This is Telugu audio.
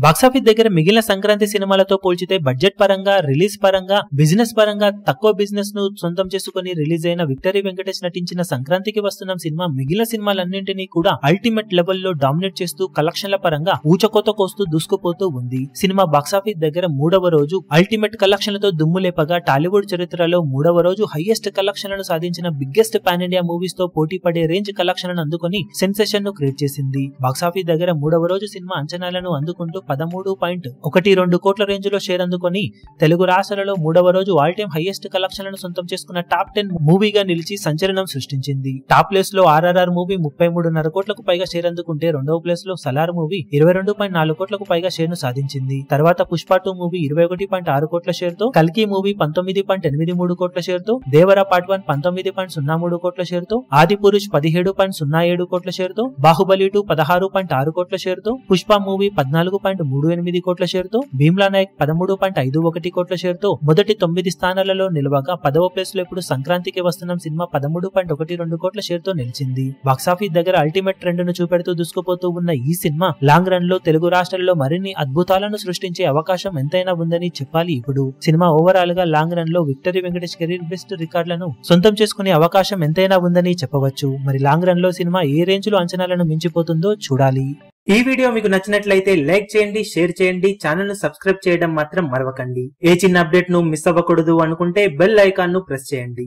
బాక్సాఫీస్ దగ్గర మిగిలిన సంక్రాంతి సినిమాలతో పోల్చితే బడ్జెట్ పరంగా, రిలీజ్ పరంగా, బిజినెస్ పరంగా తక్కువ బిజినెస్ ను సొంతం చేసుకుని రిలీజ్ అయిన విక్టరీ వెంకటేష్ నటించిన సంక్రాంతికి వస్తున్న సినిమా మిగిలిన సినిమాలన్నింటినీ కూడా అల్టిమేట్ లెవెల్లో డామినేట్ చేస్తూ కలెక్షన్ల పరంగా ఊచకోత కోస్తూ దూసుకుపోతూ ఉంది. సినిమా బాక్సాఫీస్ దగ్గర మూడవ రోజు అల్టిమేట్ కలెక్షన్లతో దుమ్ము లేపగా టాలీవుడ్ చరిత్రలో మూడవ రోజు హైయెస్ట్ కలెక్షన్లను సాధించిన బిగ్గెస్ట్ పాన్ ఇండియా మూవీస్ తో పోటీ పడే రేంజ్ కలెక్షన్లను అందుకుని సెన్సేషన్ ను క్రియేట్ చేసింది. బాక్సాఫీస్ దగ్గర మూడవ రోజు సినిమా అంచనాలను అందుకుంటూ 13.12 కోట్ల రేంజ్ లో షేర్ అందుకొని తెలుగు రాష్ట్రాలలో మూడవ రోజు ఆల్ టైమ్ హైయెస్ట్ కలెక్షన్లను సొంతం చేసుకున్న టాప్ 10 మూవీగా నిలిచి సంచలనం సృష్టించింది. టాప్ ప్లేస్ లో ఆర్ఆర్ఆర్ మూవీ 33.5 కోట్లకు పైగా షేర్ అందుకుంటే రెండవ ప్లేస్ లో సలార్ మూవీ 22.4 కోట్లకు పైగా షేర్ ను సాధించింది. తర్వాత పుష్ప 2 మూవీ 21.6 కోట్ల షేర్ తో, కల్కి మూవీ 19.83 కోట్ల షేర్ తో, దేవరా పార్ట్ 1 19.03 కోట్ల షేర్ తో, ఆది పురుష్ 17.07 కోట్ల షేర్ తో, బాహుబలి 2 16.6 కోట్ల షేర్ తో, పుష్ప మూవీ 14.38 కోట్ల షేర్ తో, భీమ్లా నాయక్ 13.51 కోట్ల షేర్ తో మొదటి 9 స్థానాలలో నిలవగా 10వ ప్లేస్ లో ఇప్పుడు సంక్రాంతికి వస్తున్న సినిమా 13.12 కోట్ల షేర్ తో నిలిచింది. బాక్సాఫీస్ దగ్గర అల్టిమేట్ ట్రెండ్ ను చూపెడుతూ దూసుకుపోతూ ఉన్న ఈ సినిమా లాంగ్ రన్ లో తెలుగు రాష్ట్రాల్లో మరిన్ని అద్భుతాలను సృష్టించే అవకాశం ఎంతైనా ఉందని చెప్పాలి. ఇప్పుడు సినిమా ఓవరాల్ గా లాంగ్ రన్ లో విక్టరీ వెంకటేష్ కెరీర్ బెస్ట్ రికార్డులను సొంతం చేసుకునే అవకాశం ఎంతైనా ఉందని చెప్పవచ్చు. మరి లాంగ్ రన్ లో సినిమా ఏ రేంజ్ లో అంచనాలను మించిపోతుందో చూడాలి. ఈ వీడియో మీకు నచ్చినట్లయితే లైక్ చేయండి, షేర్ చేయండి, ఛానల్ ను సబ్స్క్రైబ్ చేయడం మాత్రం మరవకండి. ఏ చిన్న అప్డేట్ ను మిస్ అవ్వకూడదు అనుకుంటే బెల్ ఐకాన్ ను ప్రెస్ చేయండి.